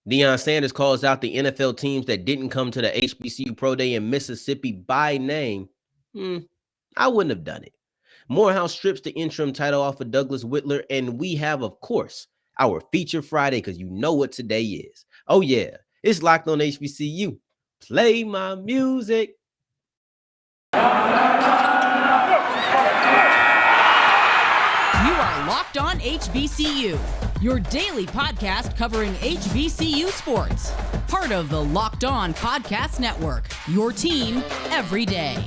Deion Sanders calls out the NFL teams that didn't come to the HBCU Pro Day in Mississippi by name. I wouldn't have done it. Morehouse strips the interim title off of Douglas Whittler, and we have, of course, our feature Friday because you know what today is. Oh, yeah, it's Locked On HBCU. Play my music. You are Locked On HBCU, your daily podcast covering HBCU sports. Part of the Locked On Podcast Network, your team every day.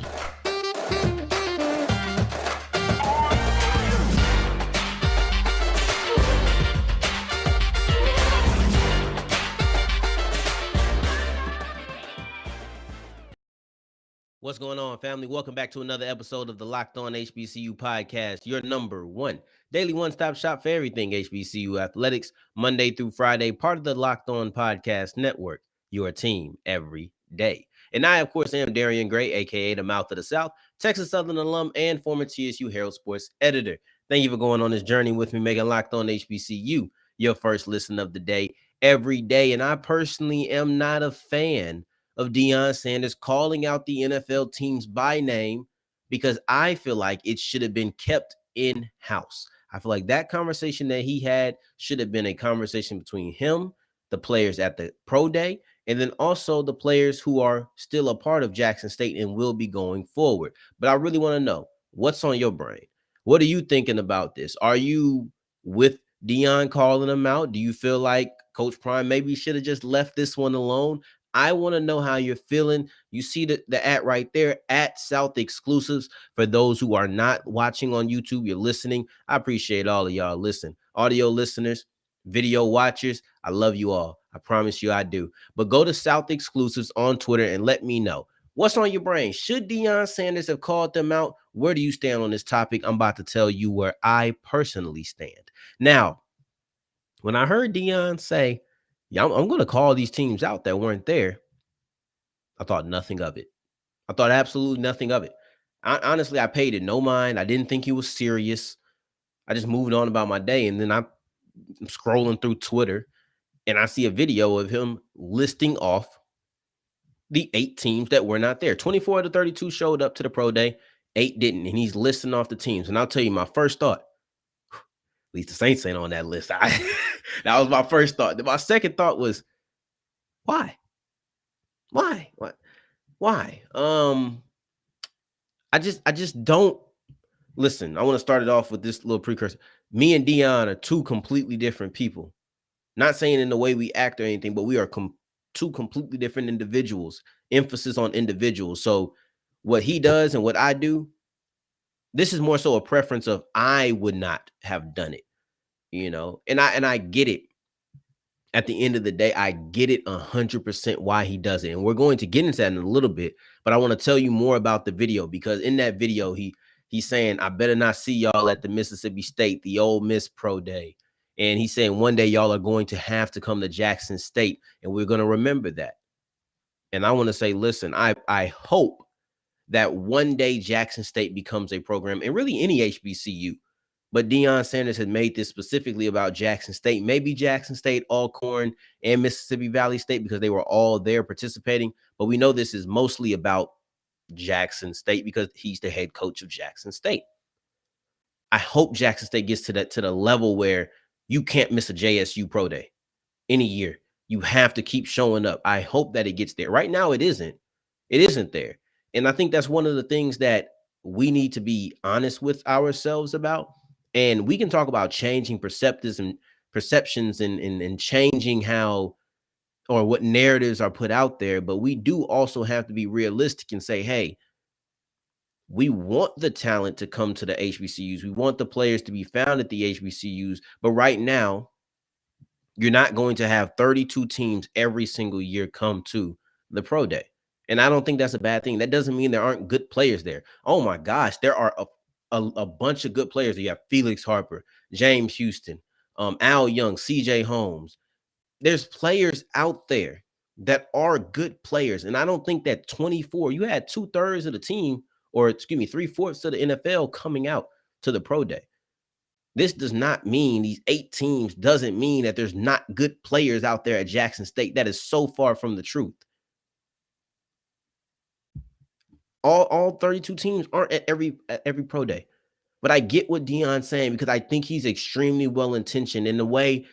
What's going on, family? Welcome back to another episode of the Locked On HBCU podcast, your number one daily one-stop shop for everything HBCU athletics, Monday through Friday, part of the Locked On Podcast Network, your team every day. And I, of course, am Darian Gray, a.k.a. the Mouth of the South, Texas Southern alum and former TSU Herald Sports editor. Thank you for going on this journey with me, making Locked On HBCU your first listen of the day every day. And I personally am not a fan of Deion Sanders calling out the NFL teams by name because I feel like it should have been kept in-house. I feel like that conversation that he had should have been a conversation between him, the players at the pro day, and then also the players who are still a part of Jackson State and will be going forward. But I really want to know, what's on your brain? What are you thinking about this? Are you with Deion calling them out? Do you feel like Coach Prime maybe should have just left this one alone? I want to know how you're feeling. You see the ad right there, at South Exclusives. For those who are not watching on YouTube, you're listening. I appreciate all of y'all. Listen, audio listeners, video watchers, I love you all. I promise you I do. But go to South Exclusives on Twitter and let me know. What's on your brain? Should Deion Sanders have called them out? Where do you stand on this topic? I'm about to tell you where I personally stand. Now, when I heard Deion say, yeah, I'm going to call these teams out that weren't there, I thought nothing of it. I thought absolutely nothing of it. Honestly, I paid it no mind. I didn't think he was serious. I just moved on about my day. And then I'm scrolling through Twitter and I see a video of him listing off the 8 teams that were not there. 24 of the 32 showed up to the pro day, 8 didn't. And he's listing off the teams. And I'll tell you my first thought, at least the Saints ain't on that list. That was my first thought. My second thought was, why? Why? I just don't listen. I want to start it off with this little precursor. Me and Deion are two completely different people. Not saying in the way we act or anything, but we are two completely different individuals. Emphasis on individuals. So what he does and what I do, this is more so a preference of I would not have done it, and I get it. At the end of the day, I get it 100% why he does it. And we're going to get into that in a little bit, but I want to tell you more about the video because in that video, he's saying, I better not see y'all at the Mississippi State, the Ole Miss Pro Day. And he's saying one day y'all are going to have to come to Jackson State and we're going to remember that. And I want to say, listen, I hope that one day Jackson State becomes a program and really any HBCU. But Deion Sanders had made this specifically about Jackson State, maybe Jackson State, Alcorn, and Mississippi Valley State because they were all there participating. But we know this is mostly about Jackson State because he's the head coach of Jackson State. I hope Jackson State gets to the level where you can't miss a JSU Pro Day any year. You have to keep showing up. I hope that it gets there. Right now, it isn't. It isn't there. And I think that's one of the things that we need to be honest with ourselves about. And we can talk about changing perceptions and changing how or what narratives are put out there. But we do also have to be realistic and say, hey, we want the talent to come to the HBCUs. We want the players to be found at the HBCUs. But right now, you're not going to have 32 teams every single year come to the pro day. And I don't think that's a bad thing. That doesn't mean there aren't good players there. Oh my gosh, there are a bunch of good players. You have Felix Harper, James Houston, Al Young, CJ Holmes. There's players out there that are good players. And I don't think that 24, you had 2/3 of the team, or excuse me, 3/4 of the NFL coming out to the pro day. This does not mean these 8 teams doesn't mean that there's not good players out there at Jackson State. That is so far from the truth. All 32 teams aren't at every pro day. But I get what Deion's saying because I think he's extremely well-intentioned in a way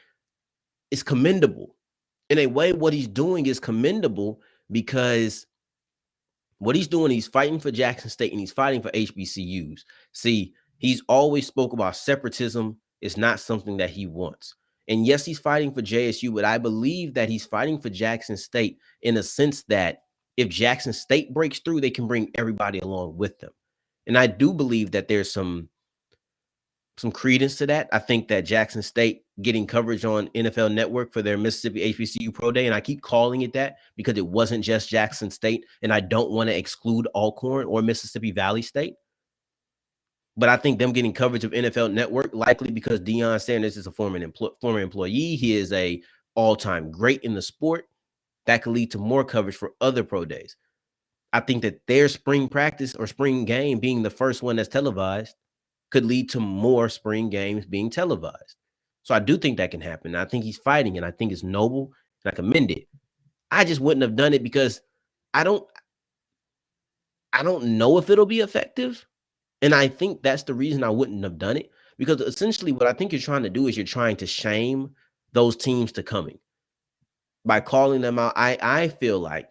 it's commendable. In a way, what he's doing is commendable because what he's doing, he's fighting for Jackson State and he's fighting for HBCUs. See, he's always spoke about separatism is not something that he wants. And yes, he's fighting for JSU, but I believe that he's fighting for Jackson State in a sense that if Jackson State breaks through, they can bring everybody along with them. And I do believe that there's some credence to that. I think that Jackson State getting coverage on NFL Network for their Mississippi HBCU Pro Day, and I keep calling it that because it wasn't just Jackson State, and I don't want to exclude Alcorn or Mississippi Valley State. But I think them getting coverage of NFL Network, likely because Deion Sanders is a former employee. He is a all-time great in the sport. That could lead to more coverage for other pro days. I think that their spring practice or spring game being the first one that's televised could lead to more spring games being televised. So I do think that can happen. I think he's fighting, and I think it's noble, and I commend it. I just wouldn't have done it because I don't know if it'll be effective. And I think that's the reason I wouldn't have done it. Because essentially what I think you're trying to do is you're trying to shame those teams to coming. By calling them out, I feel like,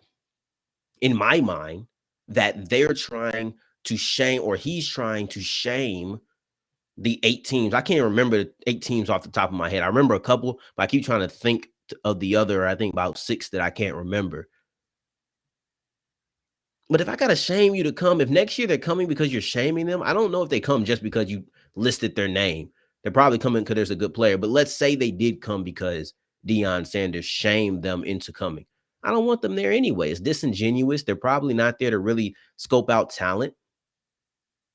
in my mind, that they're trying to shame, or he's trying to shame the 8 teams. I can't remember the 8 teams off the top of my head. I remember a couple, but I keep trying to think of the other, I think about 6 that I can't remember. But if I got to shame you to come, if next year they're coming because you're shaming them, I don't know if they come just because you listed their name. They're probably coming because there's a good player. But let's say they did come because Deion Sanders shamed them into coming. I don't want them there anyway. It's disingenuous. They're probably not there to really scope out talent.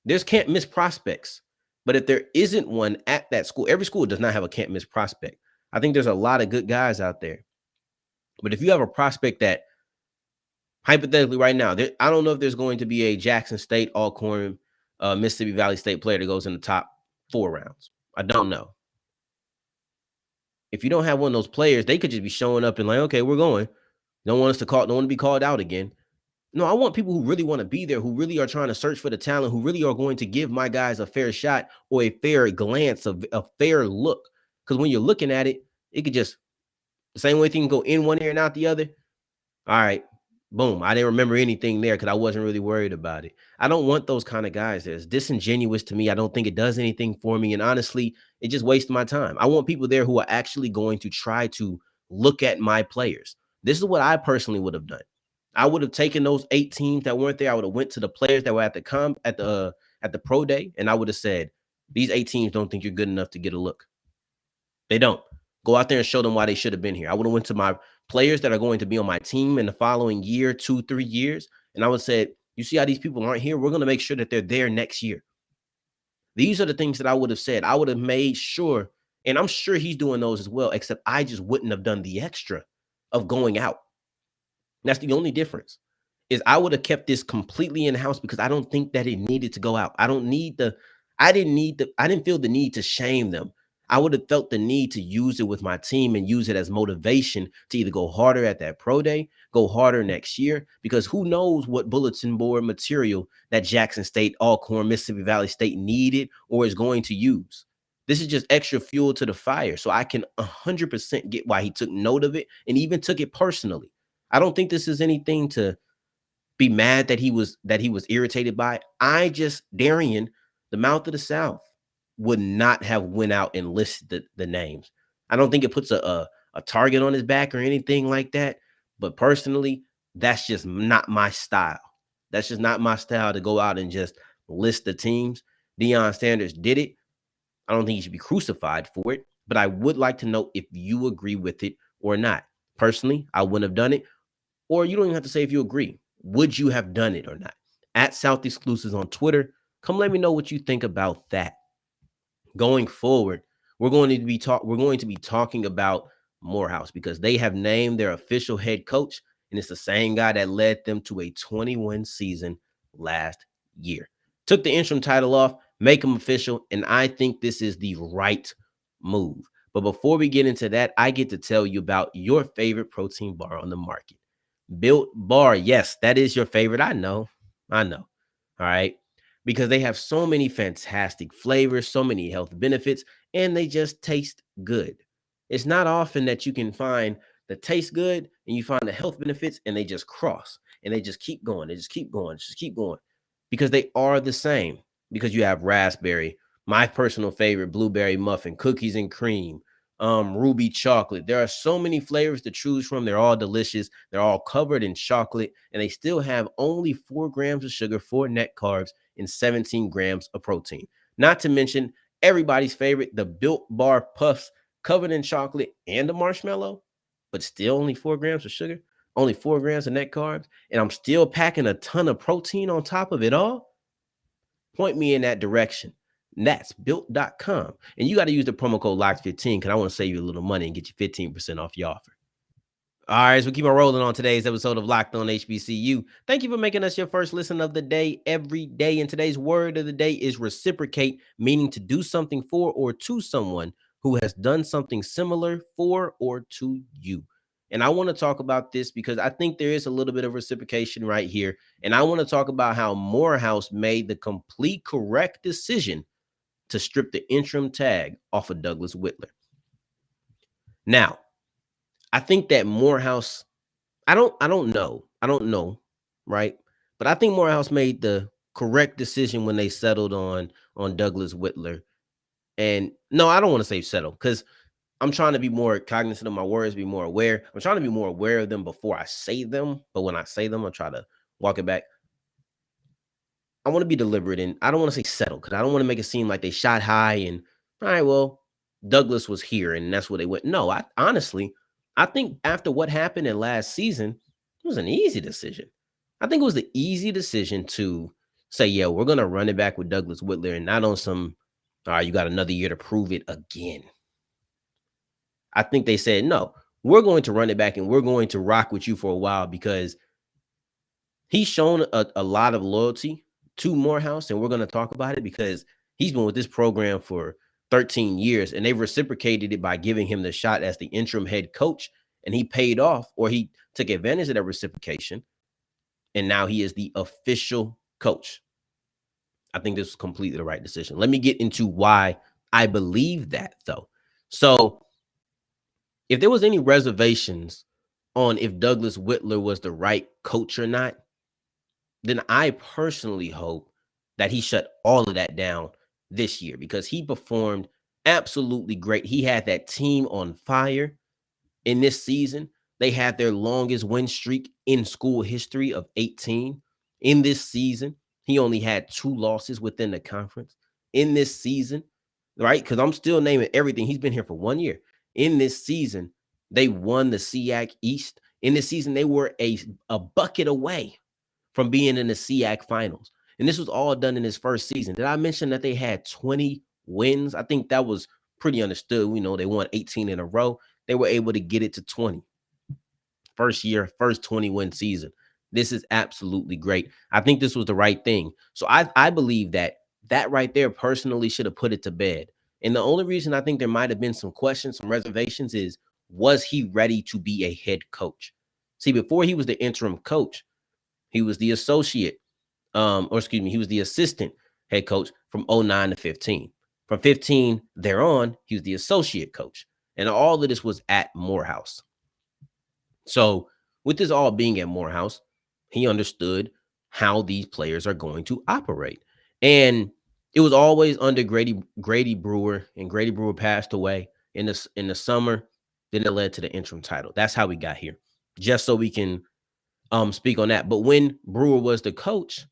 There's can't miss prospects. But if there isn't one at that school, every school does not have a can't miss prospect. I think there's a lot of good guys out there. But if you have a prospect that, hypothetically right now, I don't know if there's going to be a Jackson State, Alcorn, Mississippi Valley State player that goes in the top 4 rounds. I don't know. If you don't have one of those players, they could just be showing up and like, okay, we're going. Don't want to be called out again. No, I want people who really want to be there, who really are trying to search for the talent, who really are going to give my guys a fair shot or a fair glance, a fair look. Because when you're looking at it, it could just, the same way thing can go in one ear and out the other. All right, boom. I didn't remember anything there because I wasn't really worried about it. I don't want those kind of guys there. It's disingenuous to me. I don't think it does anything for me. And honestly, it just wastes my time. I want people there who are actually going to try to look at my players. This is what I personally would have done. I would have taken those 8 teams that weren't there. I would have went to the players that were at the pro day, and I would have said, these 8 teams don't think you're good enough to get a look. They don't. Go out there and show them why they should have been here. I would have went to my players that are going to be on my team in the following year, 2, 3 years, and I would have said, you see how these people aren't here? We're going to make sure that they're there next year. These are the things that I would have said. I would have made sure, and I'm sure he's doing those as well, except I just wouldn't have done the extra of going out. That's the only difference, is I would have kept this completely in-house because I don't think that it needed to go out. I didn't feel the need to shame them. I would have felt the need to use it with my team and use it as motivation to either go harder at that pro day, go harder next year, because who knows what bulletin board material that Jackson State, Alcorn, Mississippi Valley State needed or is going to use. This is just extra fuel to the fire. So I can 100% get why he took note of it and even took it personally. I don't think this is anything to be mad that he was irritated by. Darian, the mouth of the South, would not have went out and listed the names. I don't think it puts a target on his back or anything like that. But personally, that's just not my style. That's just not my style to go out and just list the teams. Deion Sanders did it. I don't think he should be crucified for it. But I would like to know if you agree with it or not. Personally, I wouldn't have done it. Or you don't even have to say if you agree. Would you have done it or not? At South Exclusives on Twitter, come let me know what you think about that. Going forward, we're going to be talking about Morehouse because they have named their official head coach, and it's the same guy that led them to a 21 season last year. Took the interim title off. make them official. And I think this is the right move. But before we get into that, I get to tell you about your favorite protein bar on the market. Built Bar. Yes, that is your favorite. I know. I know. All right. Because they have so many fantastic flavors, so many health benefits, and they just taste good. It's not often that you can find the taste good and you find the health benefits and they just cross and they just keep going. They just keep going, just keep going because they are the same. Because you have raspberry, my personal favorite, blueberry muffin, cookies and cream, ruby chocolate. There are so many flavors to choose from. They're all delicious. They're all covered in chocolate, and they still have only 4 grams of sugar, 4 net carbs, and 17 grams of protein. Not to mention everybody's favorite, the Built Bar Puffs, covered in chocolate and a marshmallow, but still only 4 grams of sugar, only 4 grams of net carbs, and I'm still packing a ton of protein on top of it all. Point me in that direction. And that's built.com. And you got to use the promo code LOCKED15 because I want to save you a little money and get you 15% off your offer. All right, so we keep on rolling on today's episode of Locked On HBCU. Thank you for making us your first listen of the day every day. And today's word of the day is reciprocate, meaning to do something for or to someone who has done something similar for or to you. And I want to talk about this because I think there is a little bit of reciprocation right here. And I want to talk about how Morehouse made the complete correct decision to strip the interim tag off of Douglas Whittler. Now, I think that Morehouse, I don't know, right? But I think Morehouse made the correct decision when they settled on Douglas Whittler. And no, I don't want to say settle because I'm trying to be more cognizant of my words, be more aware. I'm trying to be more aware of them before I say them. But when I say them, I try to walk it back. I want to be deliberate and I don't want to say settle because I don't want to make it seem like they shot high and all right, well, Douglas was here and that's where they went. No, I honestly, I think after what happened in last season, it was an easy decision. I think it was the easy decision to say, yeah, we're gonna run it back with Douglas Whittler and not on some, all right, you got another year to prove it again. I think they said, no, we're going to run it back and we're going to rock with you for a while because he's shown a lot of loyalty to Morehouse, and we're going to talk about it because he's been with this program for 13 years, and they've reciprocated it by giving him the shot as the interim head coach, and he paid off, or he took advantage of that reciprocation, and now he is the official coach. I think this was completely the right decision. Let me get into why I believe that, though. So if there was any reservations on if Douglas Whittler was the right coach or not, then I personally hope that he shut all of that down this year because he performed absolutely great. He had that team on fire in this season. They had their longest win streak in school history of 18. In this season, he only had 2 losses within the conference. In this season, right? Because I'm still naming everything. He's been here for 1 year. In this season, they won the SEAC East. In this season, they were a bucket away from being in the SEAC finals. And this was all done in his first season. Did I mention that they had 20 wins? I think that was pretty understood. You know, they won 18 in a row. They were able to get it to 20. First year, first 20-win season. This is absolutely great. I think this was the right thing. So I believe that right there personally should have put it to bed. And the only reason I think there might have been some questions, some reservations is, was he ready to be a head coach? See, before he was the interim coach, he was the associate, he was the assistant head coach from 09 to 15. From 15 thereon, he was the associate coach. And all of this was at Morehouse. So with this all being at Morehouse, he understood how these players are going to operate. And it was always under Grady Brewer, and Grady Brewer passed away in the summer. Then it led to the interim title. That's how we got here. Just so we can speak on that. But when Brewer was the coach,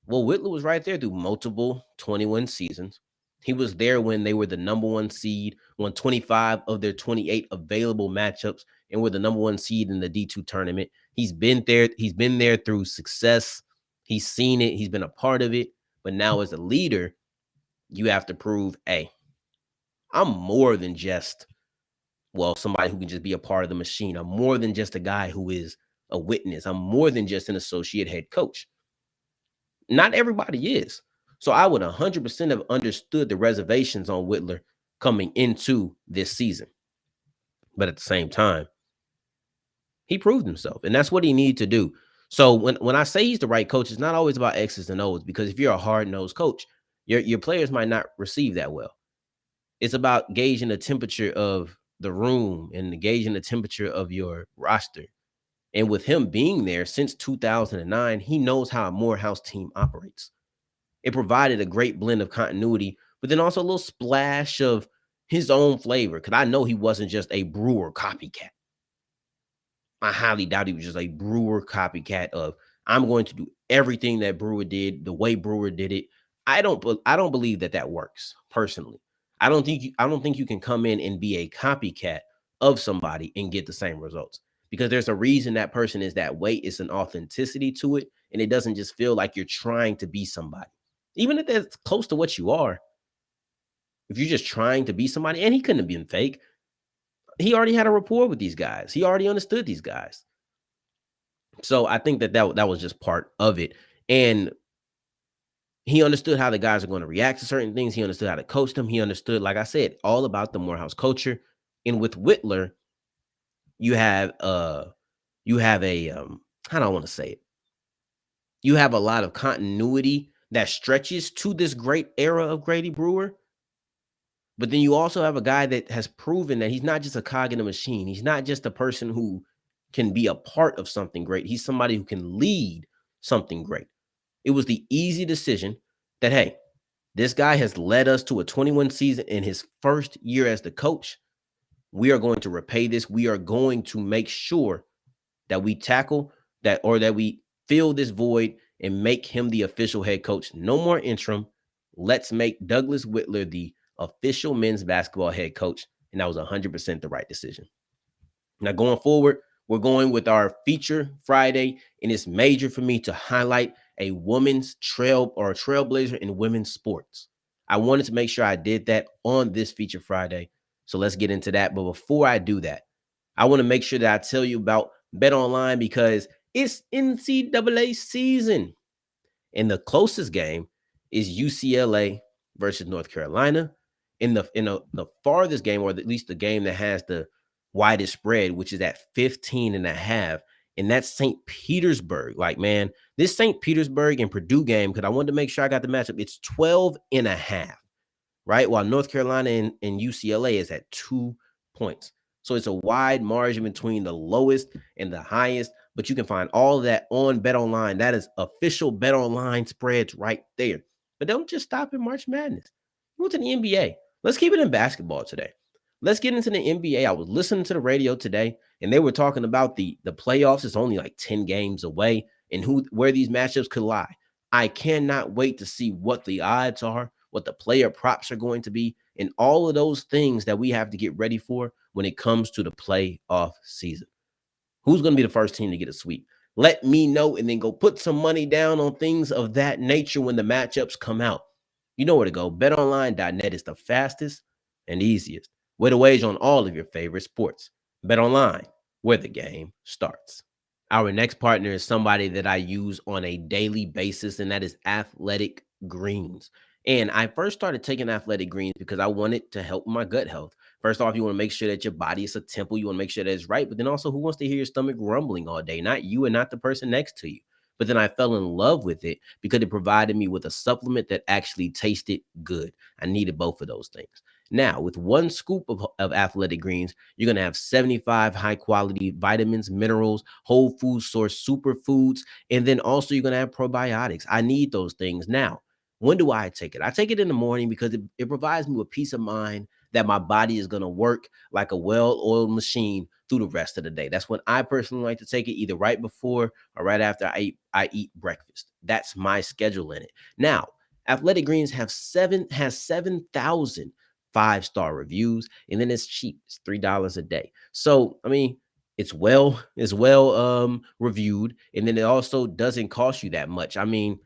well, Whitler was right there through multiple 21 seasons. He was there when they were the number 1 seed, won 25 of their 28 available matchups, and were the number 1 seed in the D2 tournament. He's been there. He's been there through success. He's seen it. He's been a part of it. But now as a leader, you have to prove, hey, I'm more than just, somebody who can just be a part of the machine. I'm more than just a guy who is a witness. I'm more than just an associate head coach. Not everybody is. So I would 100% have understood the reservations on Whitler coming into this season. But at the same time, he proved himself, and that's what he needed to do. So when I say he's the right coach, it's not always about X's and O's, because if you're a hard-nosed coach, your players might not receive that well. It's about gauging the temperature of the room and gauging the temperature of your roster. And with him being there since 2009, he knows how a Morehouse team operates. It provided a great blend of continuity, but then also a little splash of his own flavor, because I know he wasn't just a Brewer copycat. I highly doubt he was just a Brewer copycat of, I'm going to do everything that Brewer did the way Brewer did it. I don't believe that works personally. I don't think you can come in and be a copycat of somebody and get the same results, because there's a reason that person is that way. It's an authenticity to it, and it doesn't just feel like you're trying to be somebody, even if that's close to what you are. If you're just trying to be somebody, and he couldn't have been fake. He already had a rapport with these guys. He already understood these guys. So I think that was just part of it. And he understood how the guys are going to react to certain things. He understood how to coach them. He understood, like I said, all about the Morehouse culture. And with Whitler, you have a how do I want to say it? You have a lot of continuity that stretches to this great era of Grady Brewer. But then you also have a guy that has proven that he's not just a cog in a machine. He's not just a person who can be a part of something great. He's somebody who can lead something great. It was the easy decision that, hey, this guy has led us to a 21 season in his first year as the coach. We are going to repay this. We are going to make sure that we tackle that, or that we fill this void and make him the official head coach. No more interim. Let's make Douglas Whittler the official men's basketball head coach. And that was 100% the right decision. Now, going forward, we're going with our feature Friday, and it's major for me to highlight a women's trailblazer in women's sports. I wanted to make sure I did that on this feature Friday. So let's get into that. But before I do that, I want to make sure that I tell you about Bet Online, because it's NCAA season. And the closest game is UCLA versus North Carolina. In the farthest game, or at least the game that has the widest spread, which is at 15.5, and that's St. Petersburg. Like, man, this St. Petersburg and Purdue game, because I wanted to make sure I got the matchup, it's 12.5, right? While North Carolina and UCLA is at 2 points. So it's a wide margin between the lowest and the highest, but you can find all of that on Bet Online. That is official Bet Online spreads right there. But don't just stop in March Madness. Go to the NBA. Let's keep it in basketball today. Let's get into the NBA. I was listening to the radio today, and they were talking about the playoffs. It's only like 10 games away, and where these matchups could lie. I cannot wait to see what the odds are, what the player props are going to be, and all of those things that we have to get ready for when it comes to the playoff season. Who's going to be the first team to get a sweep? Let me know, and then go put some money down on things of that nature when the matchups come out. You know where to go. BetOnline.net is the fastest and easiest way to wage on all of your favorite sports. BetOnline, where the game starts. Our next partner is somebody that I use on a daily basis, and that is Athletic Greens. And I first started taking Athletic Greens because I wanted to help my gut health. First off, you want to make sure that your body is a temple. You want to make sure that it's right. But then also, who wants to hear your stomach rumbling all day? Not you and not the person next to you. But then I fell in love with it because it provided me with a supplement that actually tasted good. I needed both of those things. Now, with one scoop of Athletic Greens, you're going to have 75 high-quality vitamins, minerals, whole food source superfoods, and then also you're going to have probiotics. I need those things. Now, when do I take it? I take it in the morning because it provides me with peace of mind that my body is going to work like a well-oiled machine through the rest of the day. That's when I personally like to take it, either right before or right after I eat breakfast. That's my schedule in it. Now, Athletic Greens has 7,000 5-star reviews, and then it's cheap. It's $3 a day. So, I mean, it's well reviewed, and then it also doesn't cost you that much. I mean,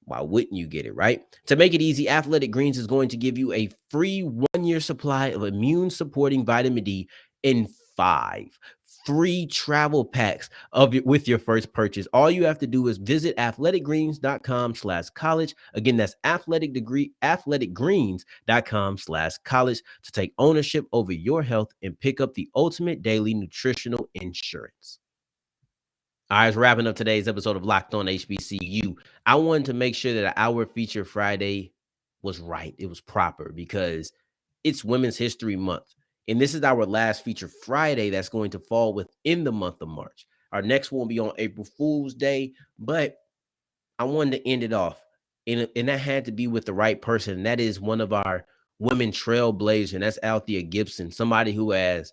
why wouldn't you get it, right? To make it easy, Athletic Greens is going to give you a free 1-year supply of immune-supporting vitamin D in 5 free travel packs with your first purchase. All you have to do is visit athleticgreens.com/college. Again, that's athleticgreens.com/college to take ownership over your health and pick up the ultimate daily nutritional insurance. All right, wrapping up today's episode of Locked On HBCU. I wanted to make sure that our feature Friday was right. It was proper because it's Women's History Month. And this is our last feature Friday that's going to fall within the month of March. Our next one will be on April Fool's Day, but I wanted to end it off. And that had to be with the right person. And that is one of our women trailblazers, and that's Althea Gibson, somebody who has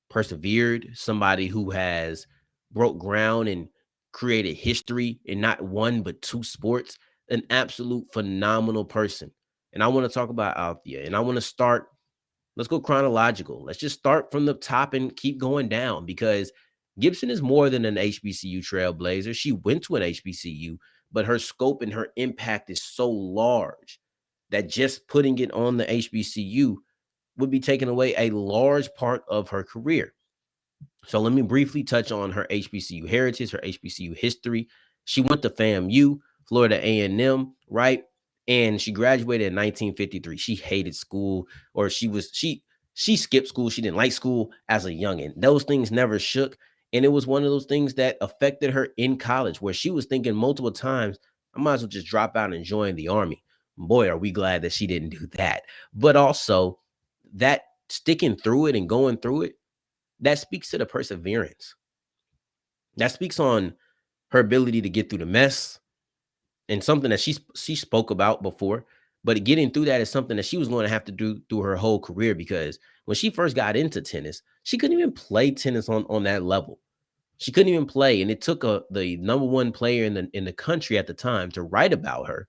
persevered, somebody who has broke ground and created history in not one but two sports, an absolute phenomenal person. And I want to talk about Althea, and I want to start. Let's go chronological. Let's just start from the top and keep going down because Gibson is more than an HBCU trailblazer. She went to an HBCU, but her scope and her impact is so large that just putting it on the HBCU would be taking away a large part of her career. So let me briefly touch on her HBCU heritage, her HBCU history. She went to FAMU, Florida A&M, right? And she graduated in 1953. She hated school, or she skipped school. She didn't like school as a youngin'. Those things never shook. And it was one of those things that affected her in college, where she was thinking multiple times, I might as well just drop out and join the Army. Boy, are we glad that she didn't do that. But also that sticking through it and going through it, that speaks to the perseverance. That speaks on her ability to get through the mess, and something that she spoke about before. But getting through that is something that she was going to have to do through her whole career, because when she first got into tennis, she couldn't even play tennis on that level. She couldn't even play, and it took the number one player in the country at the time to write about her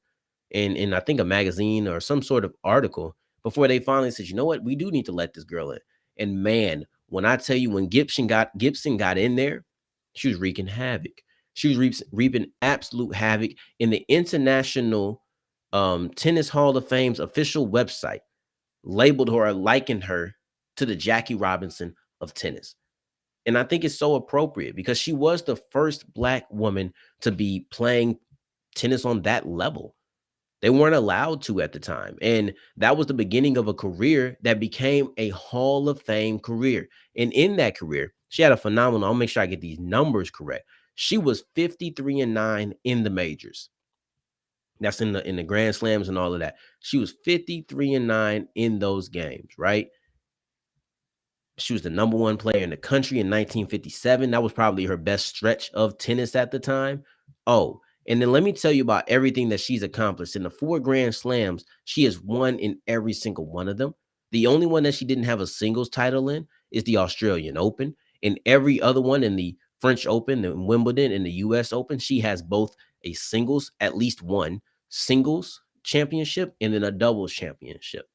in I think a magazine or some sort of article before they finally said, you know what, we do need to let this girl in. And man, when I tell you, when Gibson got in there, she was wreaking havoc. She was reaping absolute havoc. In the International Tennis Hall of Fame's official website labeled her or likened her to the Jackie Robinson of tennis. And I think it's so appropriate because she was the first Black woman to be playing tennis on that level. They weren't allowed to at the time. And that was the beginning of a career that became a Hall of Fame career. And in that career, she had a phenomenal, I'll make sure I get these numbers correct. She was 53-9 in the majors. That's in the Grand Slams and all of that. She was 53-9 in those games, right? She was the number one player in the country in 1957. That was probably her best stretch of tennis at the time. Oh, and then let me tell you about everything that she's accomplished. In the 4 Grand Slams, she has won in every single one of them. The only one that she didn't have a singles title in is the Australian Open. In every other one, in the French Open, in Wimbledon, in the US Open, she has both a singles, at least one singles championship, and then a doubles championship.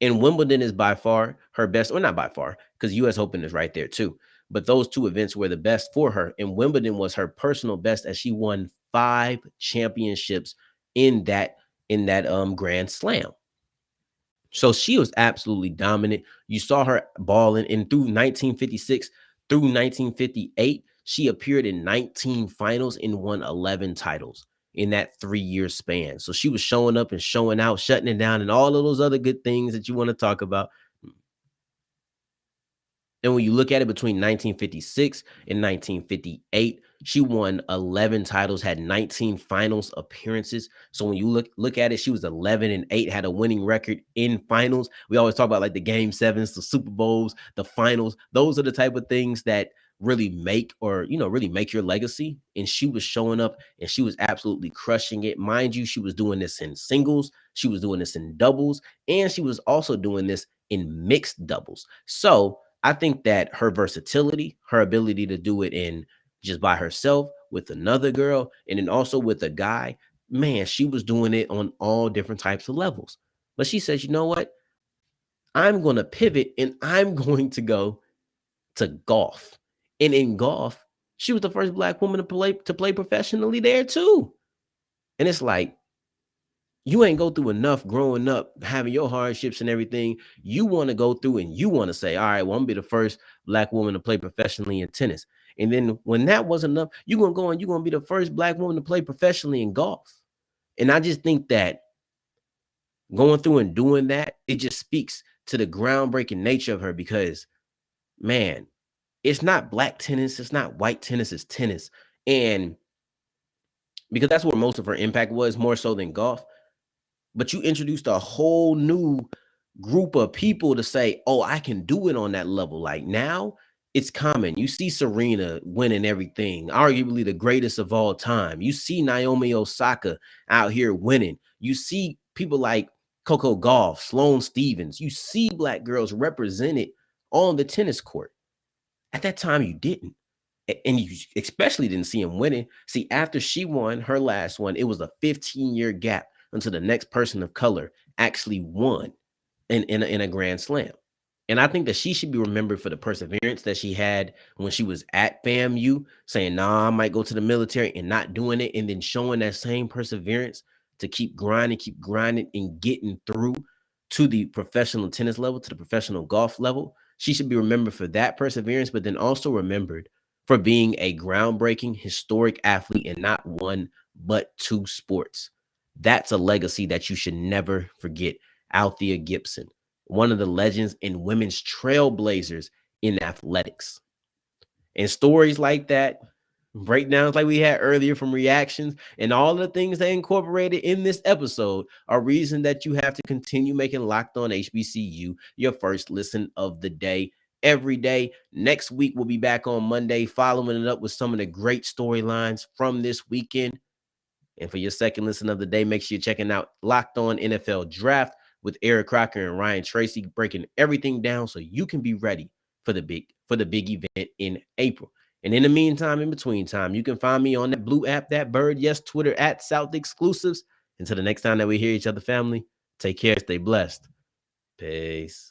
And Wimbledon is by far her best, or not by far, because US Open is right there too. But those two events were the best for her. And Wimbledon was her personal best, as she won 5 championships in that Grand Slam. So she was absolutely dominant. You saw her balling, and through 1956 through 1958, she appeared in 19 finals and won 11 titles in that 3-year span. So she was showing up and showing out, shutting it down, and all of those other good things that you want to talk about. And when you look at it between 1956 and 1958, she won 11 titles, had 19 finals appearances. So when you look at it, she was 11-8, had a winning record in finals. We always talk about like the game sevens, the Super Bowls, the finals. Those are the type of things that really make, or, really make your legacy. And she was showing up and she was absolutely crushing it. Mind you, she was doing this in singles, she was doing this in doubles, and she was also doing this in mixed doubles. So I think that her versatility, her ability to do it in just by herself, with another girl, and then also with a guy, man, she was doing it on all different types of levels. But she says, you know what? I'm going to pivot and I'm going to go to golf. And in golf, she was the first Black woman to play professionally there too. And it's like, You ain't go through enough growing up, having your hardships and everything. You want to go through and you want to say, all right, well, I'm gonna be the first black woman to play professionally in tennis. And then when that wasn't enough, you're gonna go and you're gonna be the first black woman to play professionally in golf. And I just think that going through and doing that, it just speaks to the groundbreaking nature of her because, man, it's not black tennis, it's not white tennis, it's tennis. And because that's where most of her impact was, more so than golf. But you introduced a whole new group of people to say, oh, I can do it on that level. Like now it's common. You see Serena winning everything, arguably the greatest of all time. You see Naomi Osaka out here winning. You see people like Coco Gauff, Sloane Stevens. You see black girls represented on the tennis court. At that time, you didn't. And you especially didn't see him winning. See, after she won her last one, it was a 15-year gap until the next person of color actually won in a grand slam. And I think that she should be remembered for the perseverance that she had when she was at FAMU, saying, nah, I might go to the military and not doing it, and then showing that same perseverance to keep grinding, and getting through to the professional tennis level, to the professional golf level. She should be remembered for that perseverance, but then also remembered for being a groundbreaking, historic athlete in not one, but two sports. That's a legacy that you should never forget. Althea Gibson, one of the legends and women's trailblazers in athletics. And stories like that, breakdowns like we had earlier from reactions, and all the things they incorporated in this episode are reason that you have to continue making Locked On HBCU your first listen of the day every day. Next week, we'll be back on Monday, following it up with some of the great storylines from this weekend. And for your second listen of the day, make sure you're checking out Locked On NFL Draft with Eric Crocker and Ryan Tracy, breaking everything down so you can be ready for the big event in April. And in the meantime, in between time, you can find me on that blue app, that bird, yes, Twitter at South Exclusives. Until the next time that we hear each other, family, take care, stay blessed. Peace.